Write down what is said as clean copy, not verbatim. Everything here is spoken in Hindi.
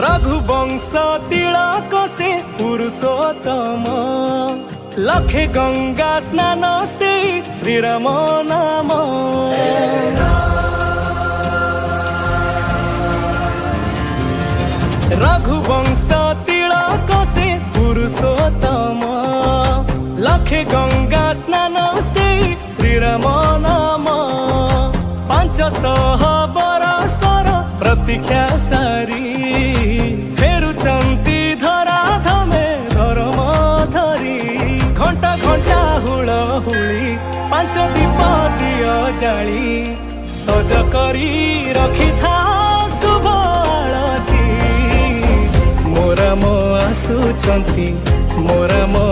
रघुवंश तिलक से पुरुषोत्तम लखे गंगा स्नान से श्रीराम नाम। रघुवंश तिलक से पुरुषोत्तम लखे गंगा स्नान से श्रीराम नाम। 500 बरसर प्रतीक्षा सारी फेरुचंती धरा धमे धर्म धरी। घंटा घंटा हुलहुली 5 दीप दियो जाली सज करी रखी था शुभ आळती। मोरा मो आसुचंती मोरा मो